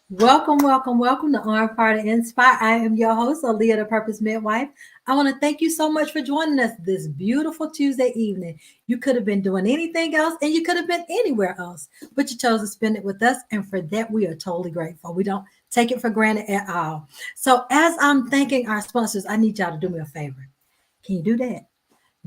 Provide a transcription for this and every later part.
Welcome, welcome, welcome to On Fire to Inspire. I am your host, Aaliyah, the Purpose Midwife. I want to thank you so much for joining us this beautiful Tuesday evening. You could have been doing anything else and you could have been anywhere else, but you chose to spend it with us. And for that, we are totally grateful. We don't take it for granted at all. So as I'm thanking our sponsors, I need y'all to do me a favor. Can you do that?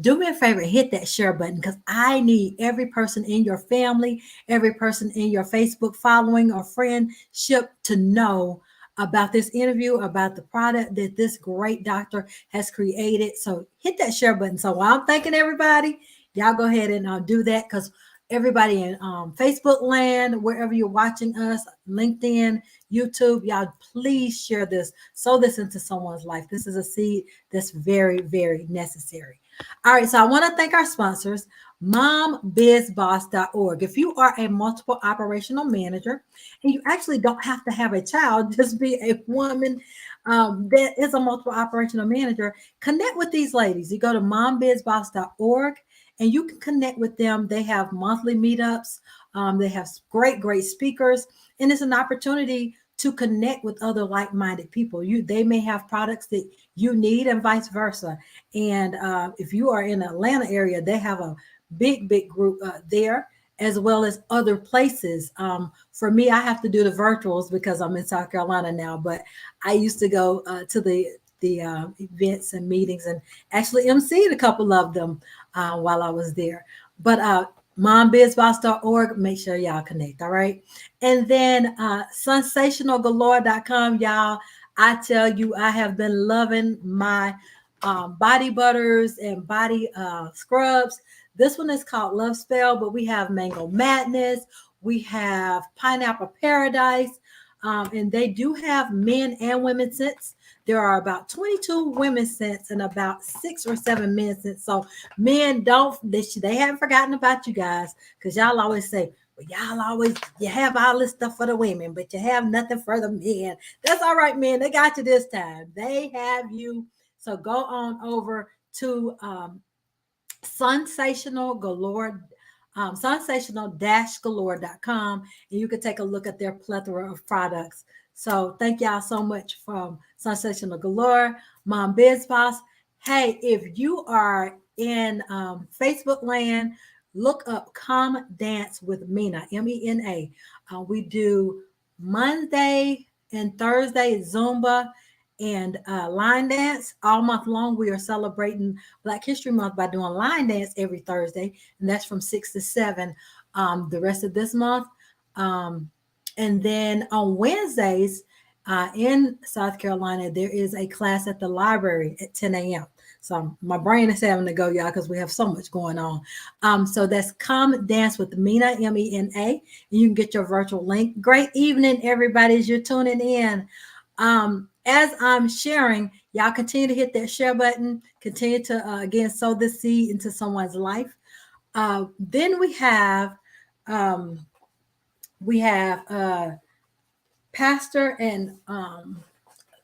Do me a favor, hit that share button because I need every person in your family, every person in your Facebook following or friendship to know about this interview, about the product that this great doctor has created. So hit that share button. So while I'm thanking everybody, y'all go ahead and do that because everybody in Facebook land, wherever you're watching us, LinkedIn, YouTube, y'all please share this, sow this into someone's life. This is a seed that's very, very necessary. All right, so I want to thank our sponsors, mombizboss.org. If you are a multiple operational manager and you actually don't have to have a child, just be a woman that is a multiple operational manager, connect with these ladies. You go to mombizboss.org and you can connect with them. They have monthly meetups. They have great, great speakers, and it's an opportunity to connect with other like-minded people. They may have products that you need and vice versa. And if you are in the Atlanta area, they have a big, big group there, as well as other places. For me, I have to do the virtuals because I'm in South Carolina now, but I used to go to the events and meetings and actually emceed a couple of them while I was there. But mombizboss.org, make sure y'all connect, all right? And then sensationalgalore.com, y'all. I tell you, I have been loving my body butters and body scrubs. This one is called Love Spell, but we have Mango Madness. We have Pineapple Paradise. And they do have men and women scents. There are about 22 women scents and about 6 or 7 men scents. So men they haven't forgotten about you guys because y'all always say, well, you have all this stuff for the women, but you have nothing for the men. That's all right, men. They got you this time. They have you. So go on over to Sensational Galore, sensational-galore.com, and you can take a look at their plethora of products. So thank y'all so much from Sensational Galore, Mom Biz Boss. Hey, if you are in Facebook land, look up Come Dance with Mena, Mena. We do Monday and Thursday Zumba and line dance all month long. We are celebrating Black History Month by doing line dance every Thursday, and that's from 6 to 7 the rest of this month. And then on Wednesdays in South Carolina, there is a class at the library at 10 a.m. So my brain is having to go, y'all, because we have so much going on. So that's Come Dance with Mena, Mena, and you can get your virtual link. Great evening, everybody, as you're tuning in. As I'm sharing, y'all continue to hit that share button, continue to, again, sow this seed into someone's life. Then we have pastor and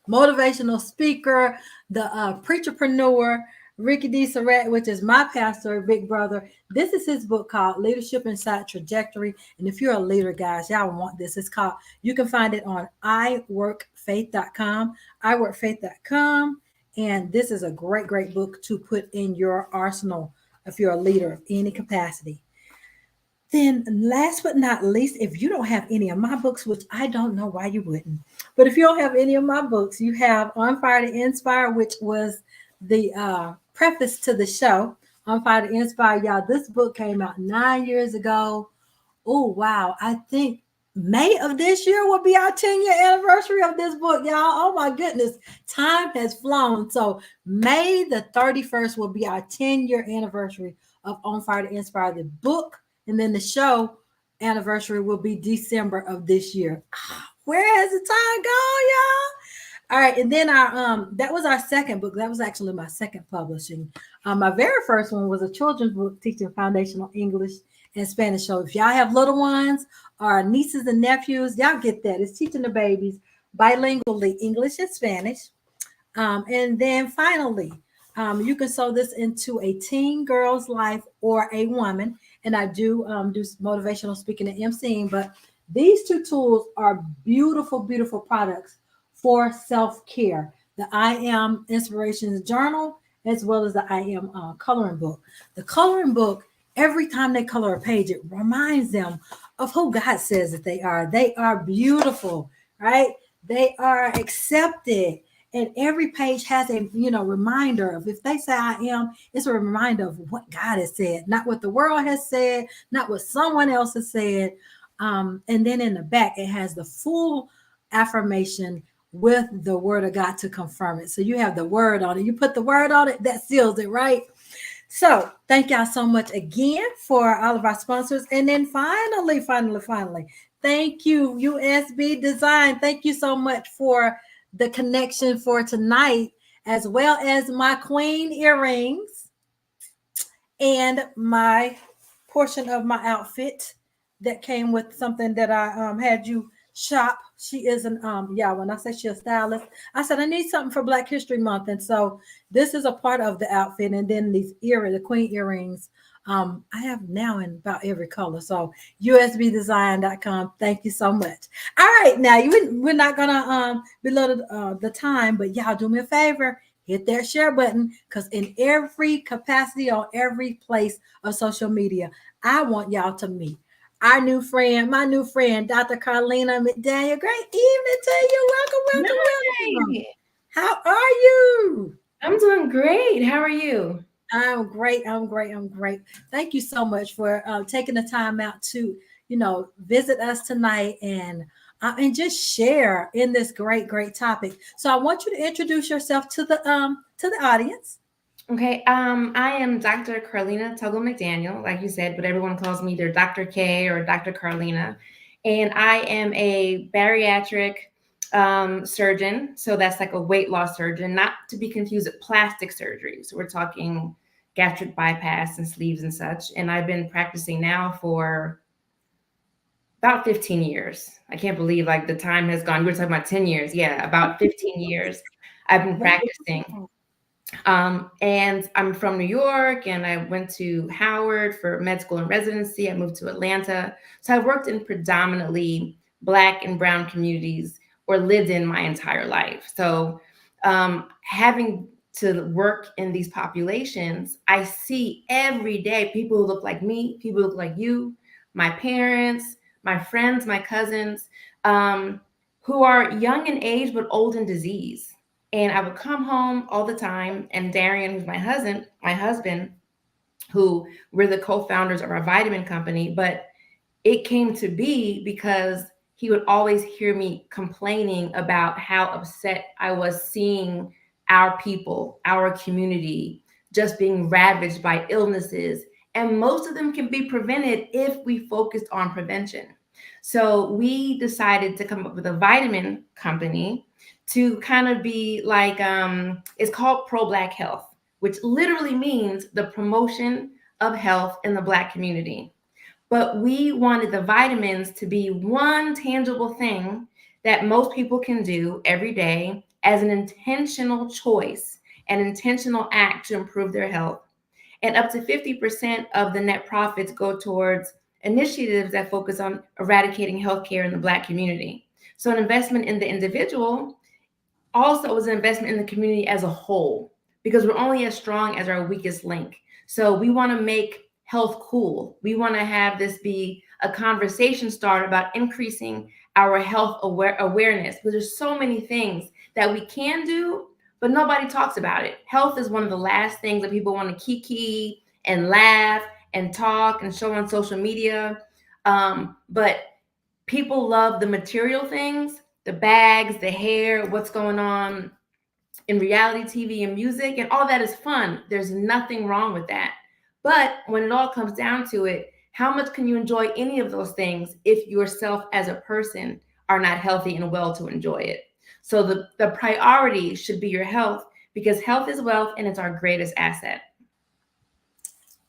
motivational speaker, the preacherpreneur, Ricky D. Surratt, which is my pastor, big brother. This is his book called Leadership Inside Trajectory. And if you're a leader, guys, y'all want this. It's called, you can find it on iworkfaith.com, iworkfaith.com. And this is a great, great book to put in your arsenal if you're a leader of any capacity. Then last but not least, if you don't have any of my books, which I don't know why you wouldn't, but if you don't have any of my books, you have On Fire to Inspire, which was the preface to the show. On Fire to Inspire, y'all. This book came out 9 years ago. Oh, wow. I think May of this year will be our 10-year anniversary of this book, y'all. Oh, my goodness. Time has flown. So May the 31st will be our 10-year anniversary of On Fire to Inspire, the book. And then the show anniversary will be December of this year. Where has the time gone, y'all? All right, and then our that was our second book. That was actually my second publishing. My very first one was a children's book teaching foundational English and Spanish. So if y'all have little ones or nieces and nephews, y'all get that. It's teaching the babies bilingually English and Spanish. And then finally, You can sew this into a teen girl's life or a woman. And I do motivational speaking and emceeing, but these two tools are beautiful, beautiful products for self care. The I Am Inspirations Journal, as well as the I Am Coloring Book. The coloring book, every time they color a page, it reminds them of who God says that they are. They are beautiful, right? They are accepted, and every page has a reminder of, if they say I am, it's a reminder of what God has said, not what the world has said, not what someone else has said. And then in the back it has the full affirmation with the word of God to confirm it. So you have the word on it, you put the word on it, that seals it, right? So thank y'all so much again for all of our sponsors. And then finally, thank you, USB Design. Thank you so much for the connection for tonight, as well as my queen earrings and my portion of my outfit that came with something that I had you shop. She is an when I say she's a stylist, I said I need something for Black History Month, and so this is a part of the outfit. And then these the queen earrings, I have now in about every color. So usbdesign.com. Thank you so much. All right, now we're not gonna belittle the time, but y'all do me a favor, hit that share button, because in every capacity, on every place of social media, I want y'all to meet our new friend, my new friend, Dr. Carlina McDaniel. Great evening to you. Welcome. Hi. How are you? I'm doing great. How are you? I'm great. Thank you so much for taking the time out to, visit us tonight and just share in this great topic. So I want you to introduce yourself to the audience. Okay. I am Dr. Carlina Tuggle McDaniel, like you said, but everyone calls me either Dr. K or Dr. Carlina. And I am a bariatric surgeon. So that's like a weight loss surgeon, not to be confused with plastic surgery. So we're talking gastric bypass and sleeves and such. And I've been practicing now for about 15 years. I can't believe like the time has gone. We were talking about 10 years. Yeah, about 15 years I've been practicing. And I'm from New York, and I went to Howard for med school and residency. I moved to Atlanta. So I worked in predominantly Black and Brown communities, or lived in my entire life. So having to work in these populations, I see every day people who look like me, people who look like you, my parents, my friends, my cousins, who are young in age but old in disease. And I would come home all the time, and Darian, who's my husband, who we're the co-founders of our vitamin company, but it came to be because he would always hear me complaining about how upset I was seeing our people, our community, just being ravaged by illnesses. And most of them can be prevented if we focused on prevention. So we decided to come up with a vitamin company to kind of be like, it's called Pro Black Health, which literally means the promotion of health in the Black community. But we wanted the vitamins to be one tangible thing that most people can do every day as an intentional choice, an intentional act to improve their health. And up to 50% of the net profits go towards initiatives that focus on eradicating healthcare in the Black community. So, an investment in the individual also was an investment in the community as a whole, because we're only as strong as our weakest link. So we want to make health cool. We want to have this be a conversation start about increasing our health awareness, because there's so many things that we can do, but nobody talks about it. Health is one of the last things that people want to kiki and laugh and talk and show on social media. But people love the material things, the bags, the hair, what's going on in reality TV and music, and all that is fun. There's nothing wrong with that. But when it all comes down to it, how much can you enjoy any of those things if yourself as a person are not healthy and well to enjoy it? So the priority should be your health, because health is wealth and it's our greatest asset.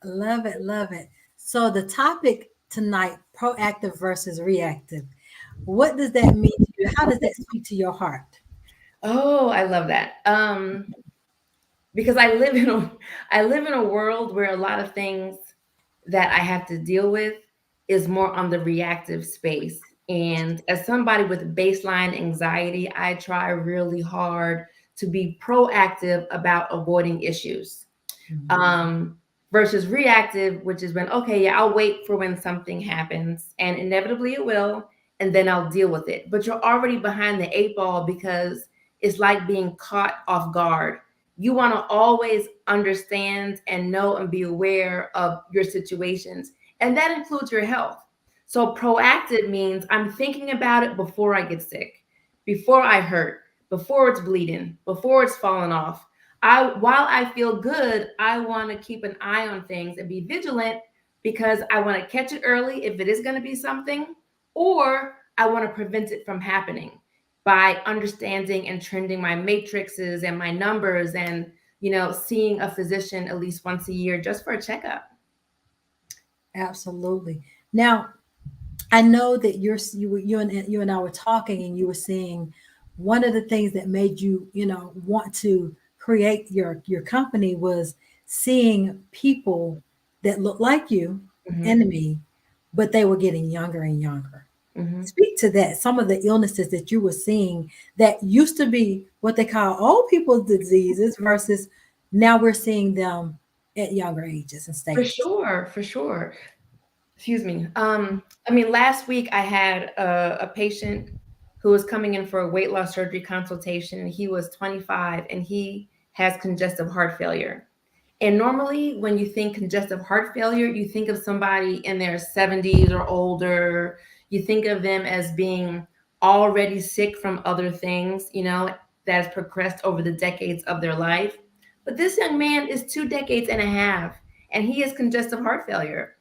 Love it, love it. So the topic tonight, proactive versus reactive. What does that mean to you? How does that speak to your heart? Oh, I love that. because I live in a world where a lot of things that I have to deal with is more on the reactive space. And as somebody with baseline anxiety, I try really hard to be proactive about avoiding issues. um, versus reactive, which is when, okay, yeah, I'll wait for when something happens and inevitably it will, and then I'll deal with it. But you're already behind the eight ball because it's like being caught off guard. You want to always understand and know and be aware of your situations, and that includes your health. So, proactive means I'm thinking about it before I get sick, before I hurt, before it's bleeding, before it's falling off. While I feel good, I want to keep an eye on things and be vigilant because I want to catch it early if it is going to be something, or I want to prevent it from happening by understanding and trending my matrices and my numbers, and seeing a physician at least once a year just for a checkup. Absolutely. Now, I know that you and I were talking, and you were saying one of the things that made you, want to create your company was seeing people that look like you Hmm. and me, but they were getting younger and younger. Hmm. Speak to that. Some of the illnesses that you were seeing that used to be what they call old people's diseases versus now we're seeing them at younger ages and For stages. sure, for sure. Excuse me. I mean, last week I had a patient who was coming in for a weight loss surgery consultation, and he was 25 and he has congestive heart failure. And normally, when you think congestive heart failure, you think of somebody in their 70s or older. You think of them as being already sick from other things, that has progressed over the decades of their life. But this young man is 2 decades and a half, and he has congestive heart failure.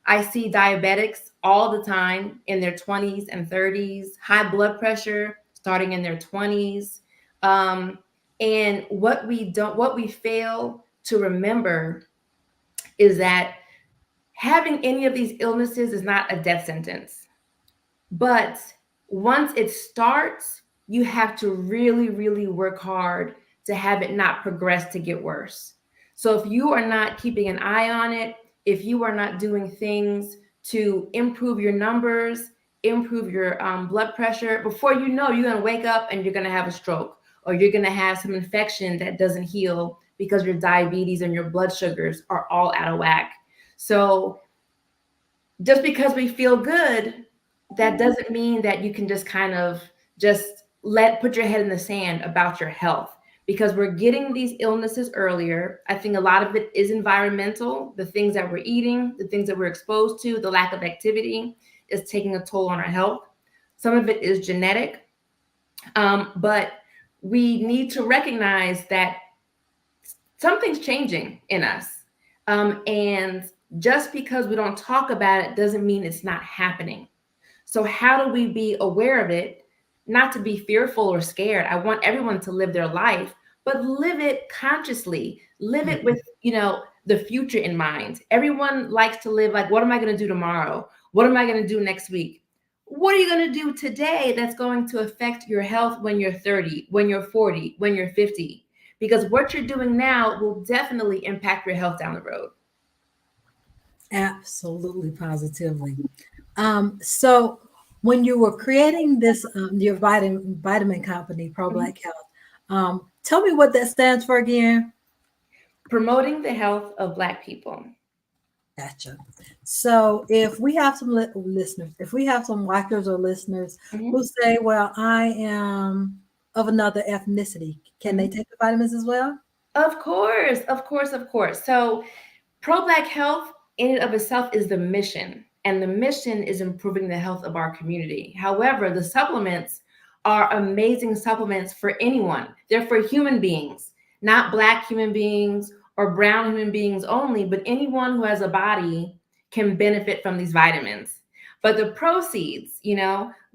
I see diabetics all the time in their 20s and 30s, high blood pressure starting in their 20s. Um, and what we fail to remember is that having any of these illnesses is not a death sentence. But once it starts, you have to really, really work hard to have it not progress to get worse. So if you are not keeping an eye on it, if you are not doing things to improve your numbers, improve your blood pressure, before you know, you're going to wake up and you're going to have a stroke, or you're going to have some infection that doesn't heal because your diabetes and your blood sugars are all out of whack. So just because we feel good, that doesn't mean that you can just kind of just put your head in the sand about your health, because we're getting these illnesses earlier. I think a lot of it is environmental. The things that we're eating, the things that we're exposed to, the lack of activity is taking a toll on our health. Some of it is genetic, but we need to recognize that something's changing in us. And just because we don't talk about it doesn't mean it's not happening. So, how do we be aware of it? Not to be fearful or scared. I want everyone to live their life, but live it consciously. Live it with, the future in mind. Everyone likes to live like, what am I going to do tomorrow? What am I going to do next week? What are you going to do today that's going to affect your health when you're 30, when you're 40, when you're 50? Because what you're doing now will definitely impact your health down the road. Absolutely, positively. So when you were creating this, your vitamin company, Pro Mhm. Black Health, tell me what that stands for again. Promoting the health of Black people. Gotcha. So if we have some listeners, if we have some watchers or listeners Mhm. who say, "Well, I am of another ethnicity," can they Mhm. take the vitamins as well? Of course, of course, of course. So, pro Black health in and of itself is the mission, and the mission is improving the health of our community. However, the supplements are amazing supplements for anyone. They're for human beings, not Black human beings or brown human beings only, but anyone who has a body can benefit from these vitamins. But the proceeds,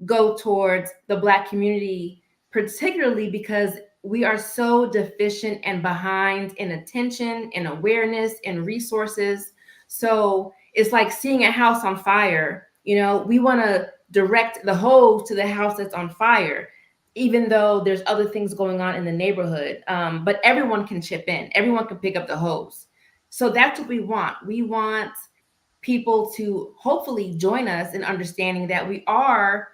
go towards the Black community, particularly because we are so deficient and behind in attention, in awareness, in resources. So it's like seeing a house on fire. We want to direct the hose to the house that's on fire. even though there's other things going on in the neighborhood. But everyone can chip in, everyone can pick up the hose. So that's what we want. We want people to hopefully join us in understanding that we are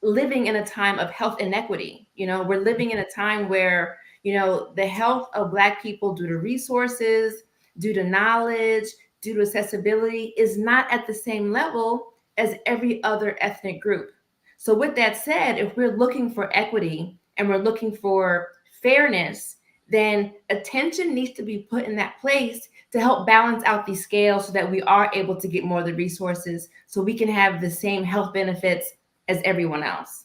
living in a time of health inequity. We're living in a time where, the health of Black people, due to resources, due to knowledge, due to accessibility, is not at the same level as every other ethnic group. So, with that said, if we're looking for equity and we're looking for fairness, then attention needs to be put in that place to help balance out these scales so that we are able to get more of the resources so we can have the same health benefits as everyone else.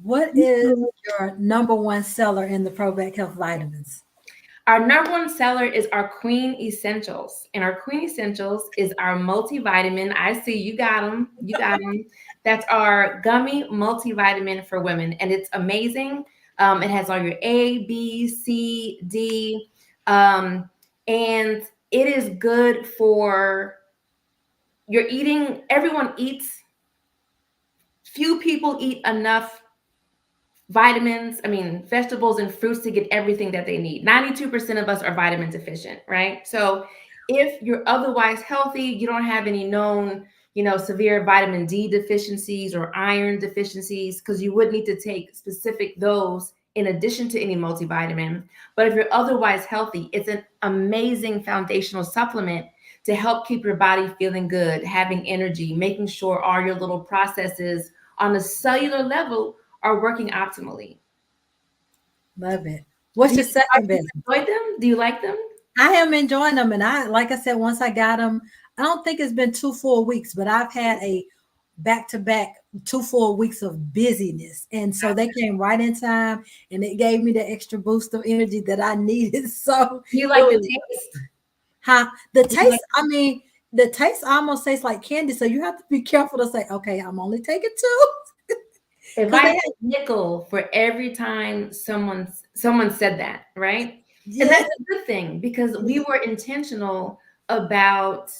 What is your number one seller in the Probac Health vitamins? Our number one seller is our Queen Essentials. And our Queen Essentials is our multivitamin. I see you got them. You got them. That's our gummy multivitamin for women. And it's amazing. It has all your A, B, C, D. And it is good for your eating. Everyone eats. Few people eat enough vitamins, vegetables and fruits to get everything that they need. 92% of us are vitamin deficient, right? So if you're otherwise healthy, you don't have any known, severe vitamin D deficiencies or iron deficiencies, because you would need to take specific those in addition to any multivitamin. But if you're otherwise healthy, it's an amazing foundational supplement to help keep your body feeling good, having energy, making sure all your little processes on a cellular level are working optimally. Love it. What's your second Do you best? enjoy them? Do you like them? I am enjoying them, and like I said, once I got them, I don't think it's been 2 full weeks, but I've had a back-to-back 2 full weeks of busyness, and so they came right in time, and it gave me the extra boost of energy that I needed. So Do you it like the was, taste? huh? The Do you like taste, the taste almost tastes like candy, so you have to be careful to say, okay, I'm only taking two, if because I they had have, a nickel for every time someone said that, right? And yeah, that's a good thing because we were intentional about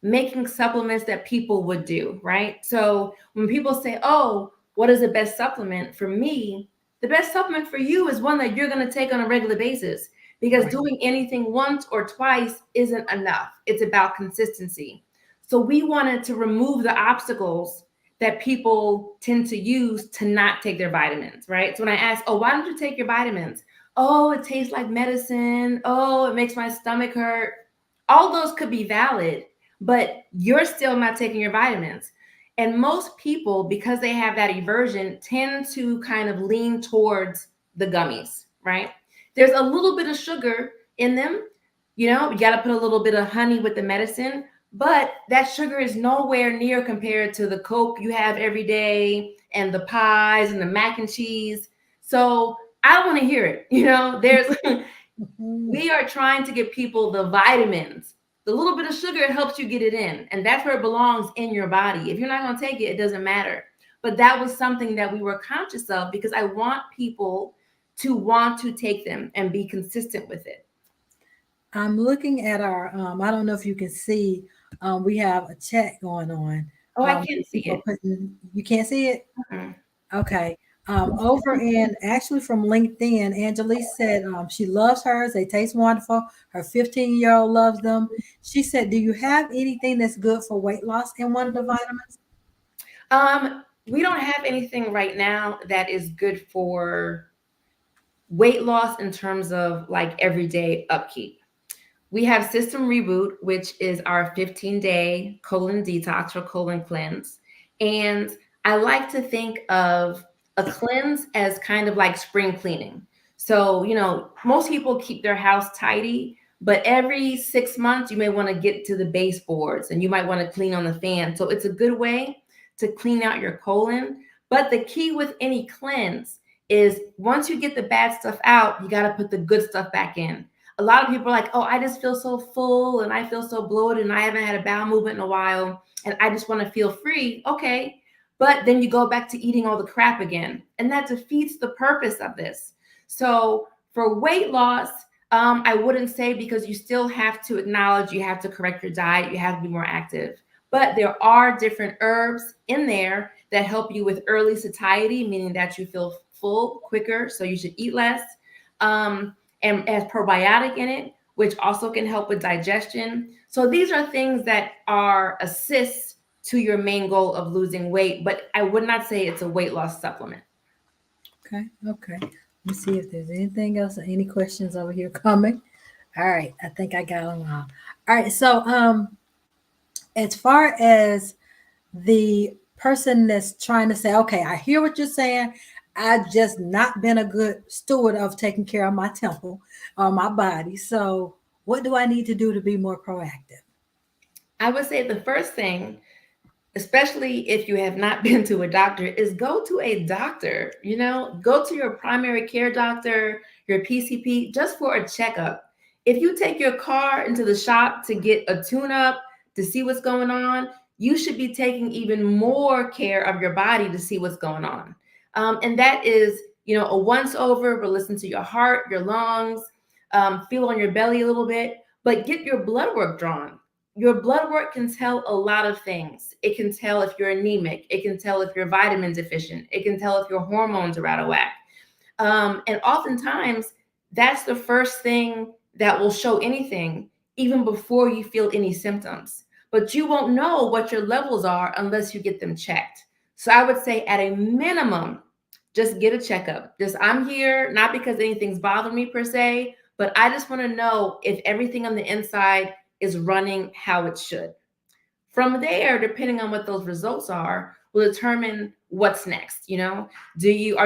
making supplements that people would do, right? So when people say, "Oh, what is the best supplement?" For me, the best supplement for you is one that you're going to take on a regular basis, because right, doing anything once or twice isn't enough. It's about consistency. So we wanted to remove the obstacles that people tend to use to not take their vitamins, right? So when I ask, "Oh, why don't you take your vitamins?" "Oh, it tastes like medicine. Oh, it makes my stomach hurt." All those could be valid, but you're still not taking your vitamins. And most people, because they have that aversion, tend to kind of lean towards the gummies, right? There's a little bit of sugar in them. You got to put a little bit of honey with the medicine, but that sugar is nowhere near compared to the Coke you have every day and the pies and the mac and cheese. So I want to hear it. There's mhm, we are trying to give people the vitamins. The little bit of sugar helps you get it in, and that's where it belongs in your body. If you're not going to take it, it doesn't matter. But that was something that we were conscious of because I want people to want to take them and be consistent with it. I'm looking at our, I don't know if you can see, we have a chat going on. Oh, I can't see People it. are putting, you can't see it? Mhm. Okay. Over in actually from LinkedIn, Angelique said she loves hers. They taste wonderful. Her 15-year-old loves them. She said, do you have anything that's good for weight loss in one of the vitamins? We don't have anything right now that is good for weight loss in terms of like everyday upkeep. We have System Reboot, which is our 15-day colon detox or colon cleanse. And I like to think of a cleanse as kind of like spring cleaning. So, most people keep their house tidy, but every 6 months, you may want to get to the baseboards and you might want to clean on the fan. So, it's a good way to clean out your colon. But the key with any cleanse is once you get the bad stuff out, you got to put the good stuff back in. A lot of people are like, "Oh, I just feel so full and I feel so bloated and I haven't had a bowel movement in a while and I just want to feel free." Okay. But then you go back to eating all the crap again. And that defeats the purpose of this. So for weight loss, I wouldn't say, because you still have to acknowledge you have to correct your diet, you have to be more active. But there are different herbs in there that help you with early satiety, meaning that you feel full quicker, so you should eat less. And it has probiotic in it, which also can help with digestion. So these are things that are assists to your main goal of losing weight, but I would not say it's a weight loss supplement. Okay, okay. Let me see if there's anything else, any questions over here coming. All right, I think I got them all. All right, so as far as the person that's trying to say, okay, I hear what you're saying. I've just not been a good steward of taking care of my temple or my body. So, what do I need to do to be more proactive? I would say the first thing, especially if you have not been to a doctor, is go to a doctor. Go to your primary care doctor, your PCP, just for a checkup. If you take your car into the shop to get a tune up to see what's going on, you should be taking even more care of your body to see what's going on. And that is, a once over. We'll listen to your heart, your lungs, feel on your belly a little bit, but get your blood work drawn. Your blood work can tell a lot of things. It can tell if you're anemic. It can tell if you're vitamin deficient. It can tell if your hormones are out of whack. And oftentimes, that's the first thing that will show anything, even before you feel any symptoms. But you won't know what your levels are unless you get them checked. So I would say, at a minimum, just get a checkup. Just, I'm here, not because anything's bothering me per se, but I just want to know if everything on the inside is running how it should. From there, depending on what those results are, will determine what's next. Are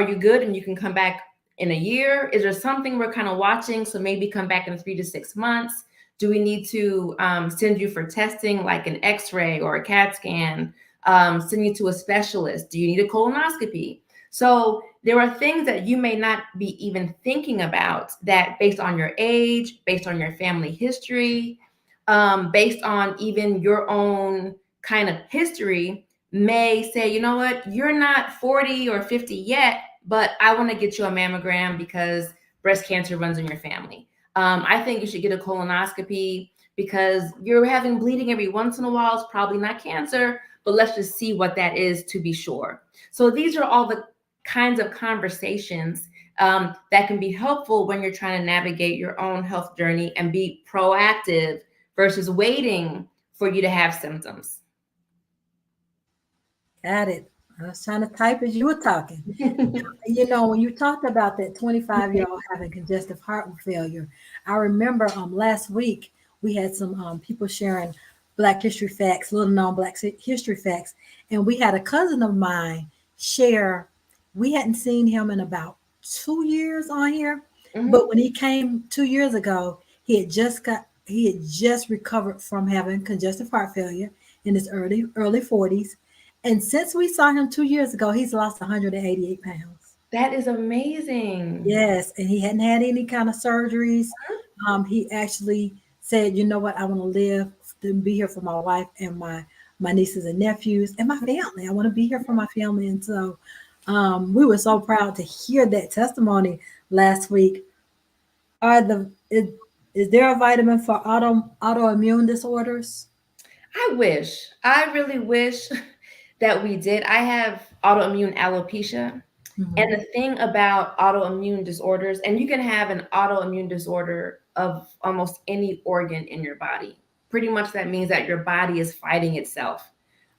you good and you can come back in a year? Is there something we're kind of watching? So maybe come back in 3 to 6 months. Do we need to send you for testing, like an X-ray or a CAT scan? Send you to a specialist? Do you need a colonoscopy? So there are things that you may not be even thinking about, that based on your age, based on your family history, based on even your own kind of history, may say, you know what, you're not 40 or 50 yet, but I want to get you a mammogram because breast cancer runs in your family. I think you should get a colonoscopy because you're having bleeding every once in a while. It's probably not cancer, but let's just see what that is to be sure. So these are all the kinds of conversations that can be helpful when you're trying to navigate your own health journey and be proactive versus waiting for you to have symptoms. Got it. I was trying to type as you were talking. When you talked about that 25-year-old having congestive heart failure, I remember last week we had some people sharing Black history facts, little known Black history facts, and we had a cousin of mine share. We hadn't seen him in about 2 years on here, but when he came 2 years ago, he had just recovered from having congestive heart failure in his early 40s. And since we saw him 2 years ago, he's lost 188 pounds. That is amazing. Yes, and he hadn't had any kind of surgeries. He actually said, "You know what? I want to live to be here for my wife and my nieces and nephews and my family. I want to be here for my family." And so we were so proud to hear that testimony last week. Is there a vitamin for autoimmune disorders? I really wish that we did. I have autoimmune alopecia. Mhm. And the thing about autoimmune disorders, and you can have an autoimmune disorder of almost any organ in your body. Pretty much that means that your body is fighting itself.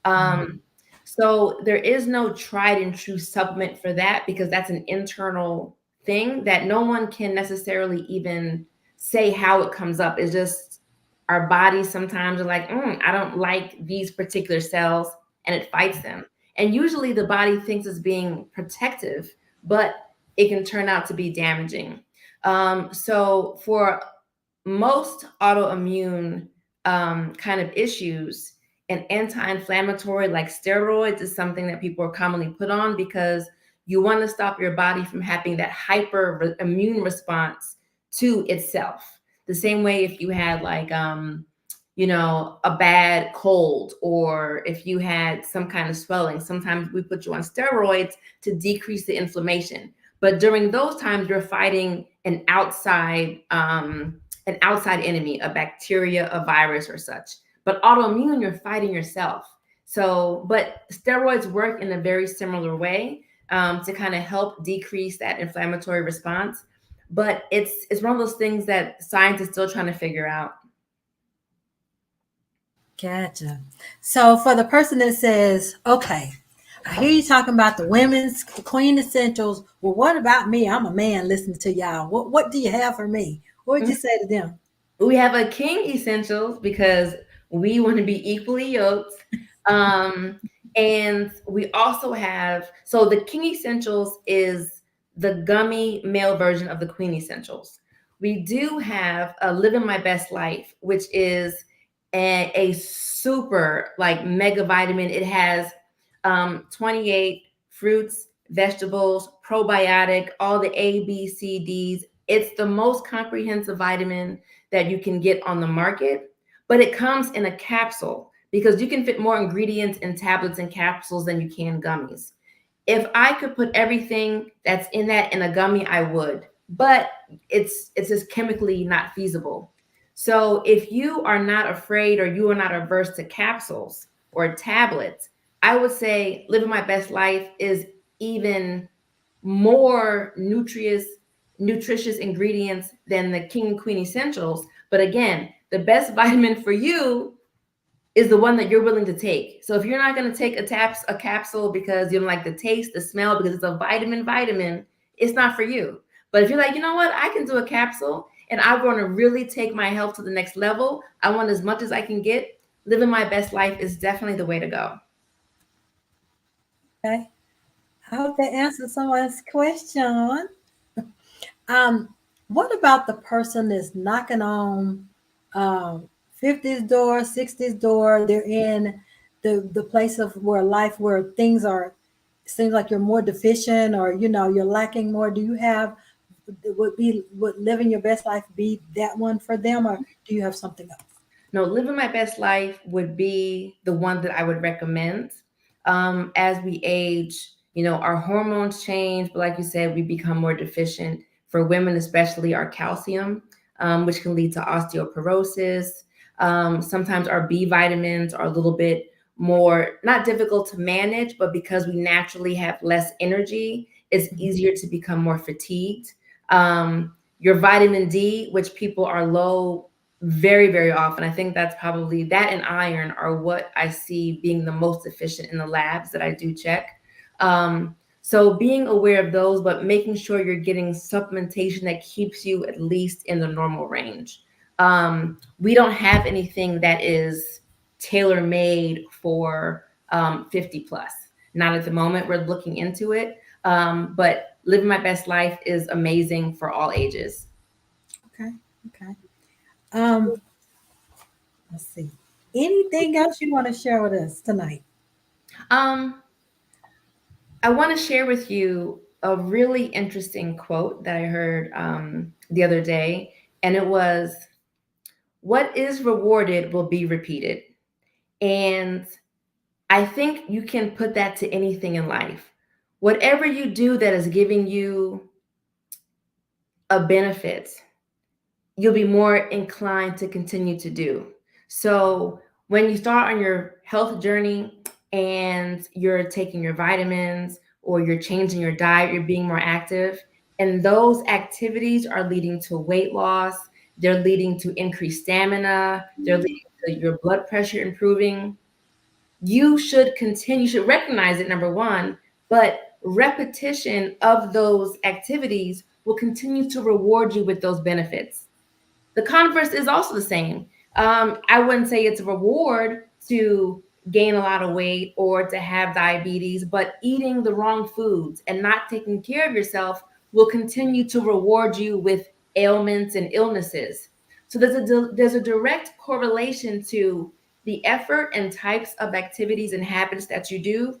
Um, so there is no tried and true supplement for that, because that's an internal thing that no one can necessarily even say how it comes up. It's just our bodies sometimes are like, I don't like these particular cells, and it fights them. And usually the body thinks it's being protective, but it can turn out to be damaging. So for most autoimmune kind of issues, an anti-inflammatory like steroids is something that people are commonly put on, because you want to stop your body from having that hyper immune response to itself. The same way if you had like a bad cold, or if you had some kind of swelling, sometimes we put you on steroids to decrease the inflammation. But during those times, you're fighting an outside enemy, a bacteria, a virus, or such. But autoimmune, you're fighting yourself. So, but steroids work in a very similar way, to kind of help decrease that inflammatory response. But it's one of those things that science is still trying to figure out. Gotcha. So for the person that says, okay, I hear you talking about the women's queen essentials. Well, what about me? I'm a man listening to y'all. What do you have for me? What would you say to them? We have a king essentials because we want to be equally yoked. Um, and we also have, so the king essentials is the gummy male version of the queen essentials. We do have a living my best life, which is a super like mega vitamin. It has 28 fruits, vegetables, probiotic, all the A, B, C, D's. It's the most comprehensive vitamin that you can get on the market, but it comes in a capsule because you can fit more ingredients in tablets and capsules than you can gummies. If I could put everything that's in that in a gummy, I would, but it's just chemically not feasible. So if you are not afraid or you are not averse to capsules or tablets, I would say living my best life is even more nutritious ingredients than the king and queen essentials. But again, the best vitamin for you is the one that you're willing to take. So if you're not going to take a capsule because you don't like the taste, the smell, because it's a vitamin, it's not for you. But if you're like, you know what, I can do a capsule and I want to really take my health to the next level, I want as much as I can get, living my best life is definitely the way to go. Okay. I hope that answers someone's question. Um, what about the person that's knocking on 50's door, 60's door? They're in the place of where life where things are seems like you're more deficient or you're lacking more. Do you have would living your best life be that one for them, or do you have something else? No, living my best life would be the one that I would recommend. As we age, our hormones change, but like you said, we become more deficient. For women, especially our calcium, which can lead to osteoporosis. Sometimes our B vitamins are a little bit more not difficult to manage, but because we naturally have less energy, it's easier to become more fatigued. Your vitamin D, which people are low very, very often. I think that's probably that and iron are what I see being the most efficient in the labs that I do check. So being aware of those, but making sure you're getting supplementation that keeps you at least in the normal range. We don't have anything that is tailor made for 50 plus. Not at the moment. We're looking into it. But living my best life is amazing for all ages. Okay, okay. Um, let's see. Anything else you want to share with us tonight? Um, I want to share with you a really interesting quote that I heard the other day, and it was, "What is rewarded will be repeated." And I think you can put that to anything in life. Whatever you do that is giving you a benefit, you'll be more inclined to continue to do. So when you start on your health journey and you're taking your vitamins or you're changing your diet, you're being more active, and those activities are leading to weight loss, they're leading to increased stamina, they're leading to your blood pressure improving. You should continue, you should recognize it, number one, but repetition of those activities will continue to reward you with those benefits. The converse is also the same. I wouldn't say it's a reward to gain a lot of weight or to have diabetes, but eating the wrong foods and not taking care of yourself will continue to reward you with ailments and illnesses. So there's a direct correlation to the effort and types of activities and habits that you do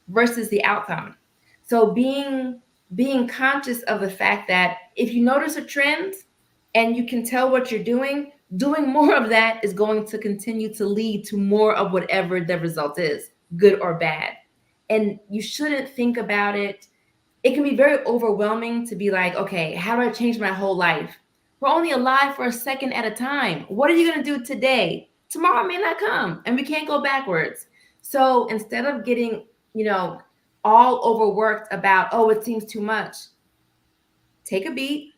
versus the outcome. So being conscious of the fact that if you notice a trend and you can tell what you're doing more of that is going to continue to lead to more of whatever the result is, good or bad. And you shouldn't think about it. It can be very overwhelming to be like, okay, how do I change my whole life? We're only alive for a second at a time. What are you going to do today? tomorrow may not come, and we can't go backwards. So instead of getting, you know, all overworked about, oh, it seems too much, take a beat,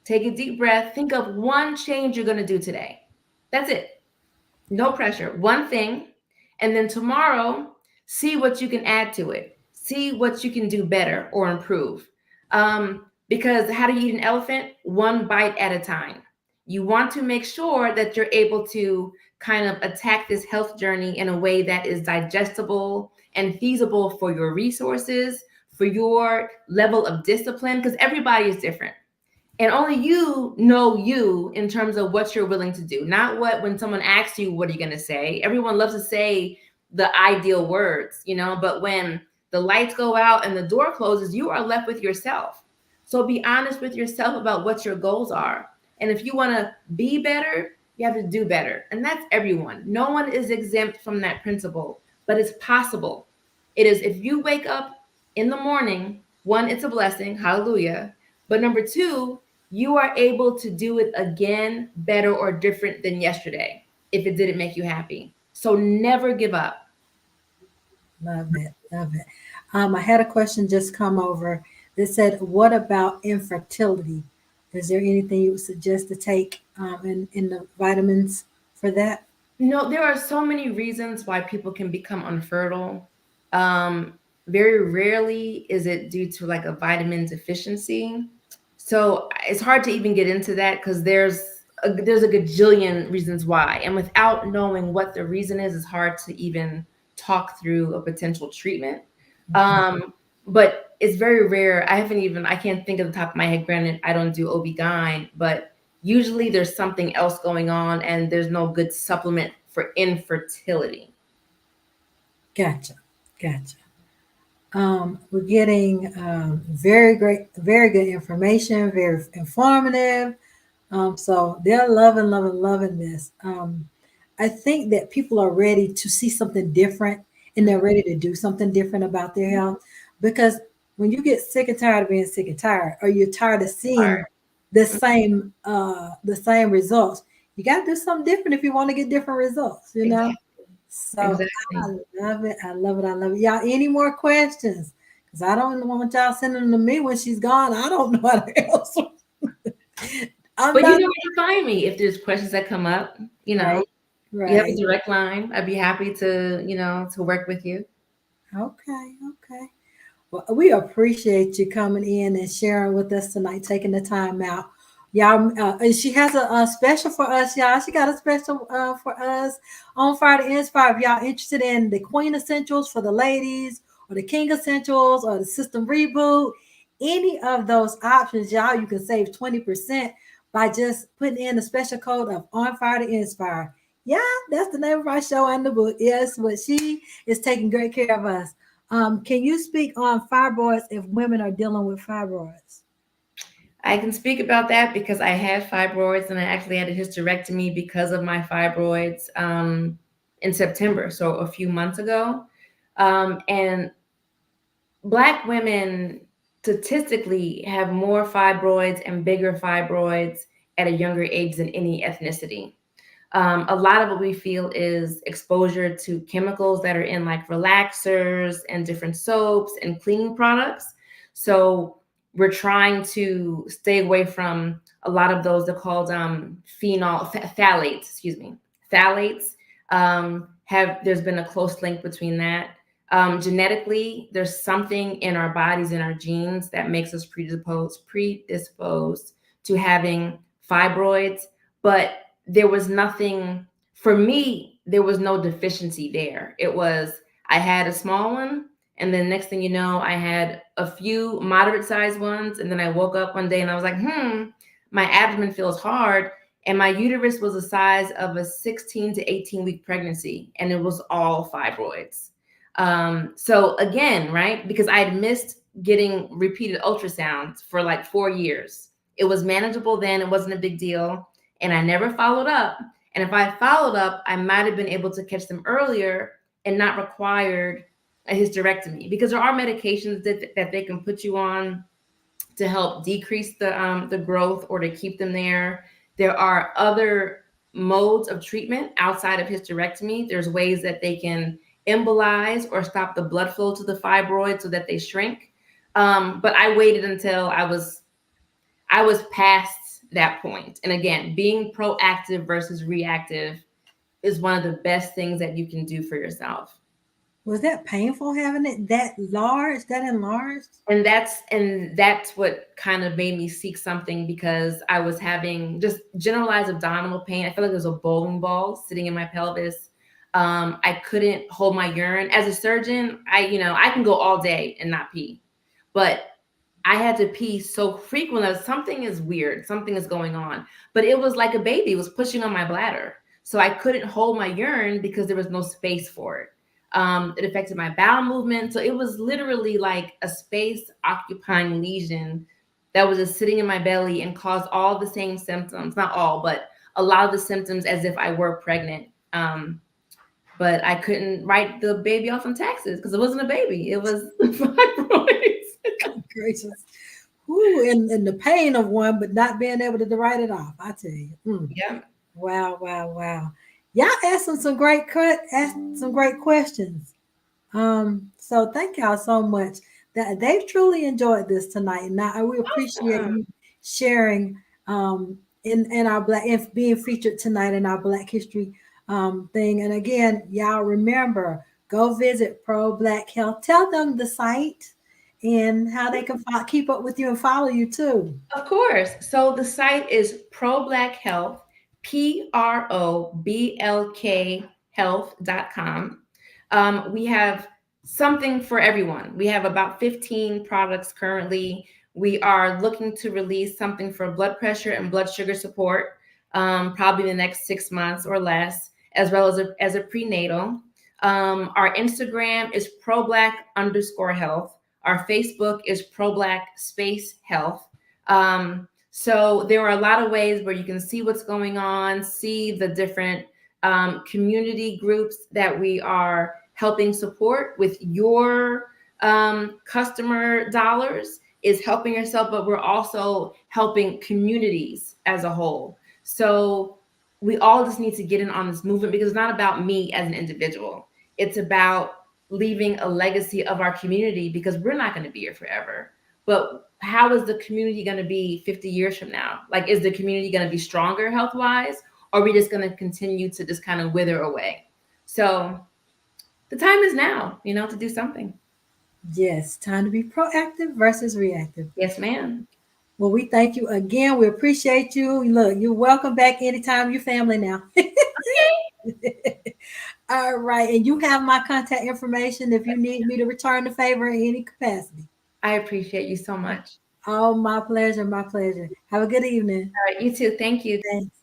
take a deep breath, think of one change you're going to do today. That's it. No pressure. One thing. And then tomorrow, see what you can add to it. See what you can do better or improve. Because how do you eat an elephant? One bite at a time. You want to make sure that you're able to kind of attack this health journey in a way that is digestible and feasible for your resources, for your level of discipline, because everybody is different. And only you know you in terms of what you're willing to do, not what when someone asks you, what are you going to say? Everyone loves to say the ideal words, you know, but when the lights go out and the door closes, you are left with yourself. So be honest with yourself about what your goals are. And if you want to be better, you have to do better. And that's everyone. No one is exempt from that principle, but it's possible. It is, if you wake up in the morning, one, it's a blessing, hallelujah. But number two, you are able to do it again better or different than yesterday if it didn't make you happy. So never give up. Love it. Love it. I had a question just come over that said, what about infertility? Is there anything you would suggest to take in the vitamins for that? No, there are so many reasons why people can become unfertile. Um, Very rarely is it due to like a vitamin deficiency. So it's hard to even get into that because there's a gajillion reasons why, and without knowing what the reason is, it's hard to even talk through a potential treatment. Okay. But it's very rare. I can't think of the top of my head. Granted, I don't do OB-GYN, but usually there's something else going on and there's no good supplement for infertility. Gotcha. Gotcha. We're getting very great, very good information, very informative. So they're loving, loving, loving this. I think that people are ready to see something different and they're ready to do something different about their health because when you get sick and tired of being sick and tired, or you're tired of seeing Hard. the same results, you got to do something different if you want to get different results, you know? Exactly. So I Exactly. love it. I love it. I love it. Y'all, any more questions? Because I don't want y'all sending them to me when she's gone. I don't know how to answer. I'm But you not know where to find me if there's questions that come up. You know, right. you have a Right. direct line. I'd be happy to, to work with you. Okay. Okay. Well, we appreciate you coming in and sharing with us tonight, taking the time out. Y'all, and she has a special for us, y'all. She got a special for us on Fire to Inspire. If y'all interested in the Queen Essentials for the ladies, or the King Essentials, or the System Reboot, any of those options, y'all, you can save 20% by just putting in the special code of On Fire to Inspire. Yeah, that's the name of our show and the book. Yes, but she is taking great care of us. Can you speak on fibroids if women are dealing with fibroids? I can speak about that because I had fibroids and I actually had a hysterectomy because of my fibroids in September, so a few months ago. And Black women statistically have more fibroids and bigger fibroids at a younger age than any ethnicity. A lot of what we feel is exposure to chemicals that are in like relaxers and different soaps and cleaning products. So we're trying to stay away from a lot of those. They're called phthalates. Excuse me, phthalates. Have There's been a close link between that. Genetically, there's something in our bodies, in our genes, that makes us predisposed to having fibroids, but there was nothing for me. There was no deficiency there. It was, I had a small one, and then next thing you know, I had a few moderate sized ones, and then I woke up one day and I was like, my abdomen feels hard, and my uterus was the size of a 16 to 18-week pregnancy, and it was all fibroids. So again, right, because I had missed getting repeated ultrasounds for like 4 years. It was manageable then, it wasn't a big deal, and I never followed up. And if I followed up, I might have been able to catch them earlier and not required a hysterectomy, because there are medications that they can put you on to help decrease the growth or to keep them there. There are other modes of treatment outside of hysterectomy. There's ways that they can embolize or stop the blood flow to the fibroid so that they shrink. But I waited until I was past that point. And again, being proactive versus reactive is one of the best things that you can do for yourself. Was that painful having it that large, that enlarged? And that's what kind of made me seek something, because I was having just generalized abdominal pain. I felt like there was a bowling ball sitting in my pelvis. I couldn't hold my urine. As a surgeon, I can go all day and not pee, but I had to pee so frequently that something is weird, something is going on. But it was like a baby was pushing on my bladder. So I couldn't hold my urine because there was no space for it. It affected my bowel movement. So it was literally like a space occupying lesion that was just sitting in my belly and caused all the same symptoms, not all, but a lot of the symptoms as if I were pregnant. But I couldn't write the baby off on taxes because it wasn't a baby. It was fibroids. Gracious. Ooh, and the pain of one, but not being able to write it off. I tell you. Yeah. Wow, wow, wow. Y'all asking some great questions. So thank y'all so much. That they've truly enjoyed this tonight, and we appreciate Awesome. you sharing in our black in being featured tonight in our Black History thing. And again, y'all remember, go visit Pro Black Health. Tell them the site and how they can keep up with you and follow you too. Of course. So the site is Pro Black Health, PROBLK health.com. We have something for everyone. We have about 15 products currently. We are looking to release something for blood pressure and blood sugar support, probably in the next 6 months or less, as well as a prenatal. Our Instagram is ProBlack_health. Our Facebook is ProBlack Space Health. So there are a lot of ways where you can see what's going on, see the different community groups that we are helping support with your customer dollars is helping yourself, but we're also helping communities as a whole. So we all just need to get in on this movement, because it's not about me as an individual. It's about leaving a legacy of our community, because we're not going to be here forever. But how is the community going to be 50 years from now? Like, is the community going to be stronger health wise, or are we just going to continue to just kind of wither away? So the time is now, to do something. Yes, time to be proactive versus reactive. Yes, ma'am. Well, we thank you again. We appreciate you. Look, you're welcome back anytime. Your family now. All right. And you have my contact information if you need me to return the favor in any capacity. I appreciate you so much. Oh, my pleasure. My pleasure. Have a good evening. All right, you too. Thank you. Thanks.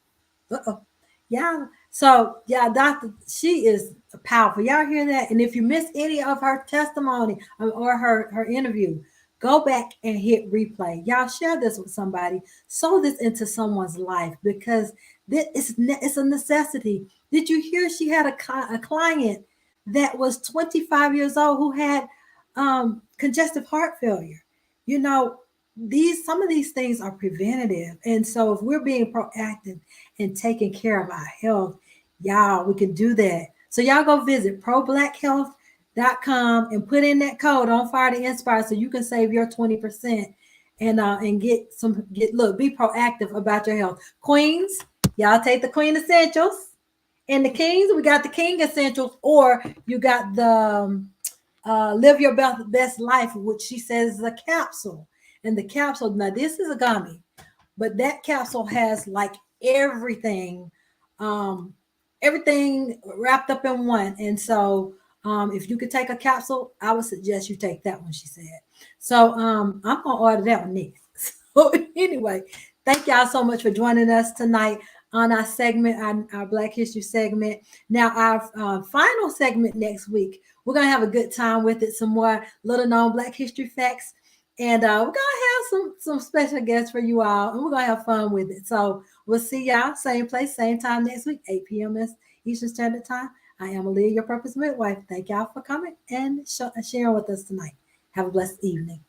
Uh-oh. Yeah. So, yeah, Doctor, she is powerful. Y'all hear that? And if you miss any of her testimony or her interview, go back and hit replay. Y'all share this with somebody. Sow this into someone's life, because it's a necessity. Did you hear she had a client that was 25 years old who had congestive heart failure? You know, some of these things are preventative. And so if we're being proactive and taking care of our health, y'all, we can do that. So y'all go visit problackhealth.com and put in that code on fire to inspire, so you can save your 20% and be proactive about your health. Queens, y'all take the Queen Essentials, and the Kings, we got the King Essentials, or you got the Live Your Best Life, which she says is a capsule. And the capsule, now this is a gummy, but that capsule has like everything, everything wrapped up in one. And so if you could take a capsule, I would suggest you take that one, she said. So I'm gonna order that one next. So anyway, thank y'all so much for joining us tonight on our segment, our Black History segment. Now, our final segment next week, we're gonna have a good time with it. Some more little known Black History facts, and we're gonna have some special guests for you all, and we're gonna have fun with it. So we'll see y'all same place, same time next week, 8 p.m. Eastern Standard Time. I am Aaliyah, your purpose midwife. Thank y'all for coming and sharing with us tonight. Have a blessed evening.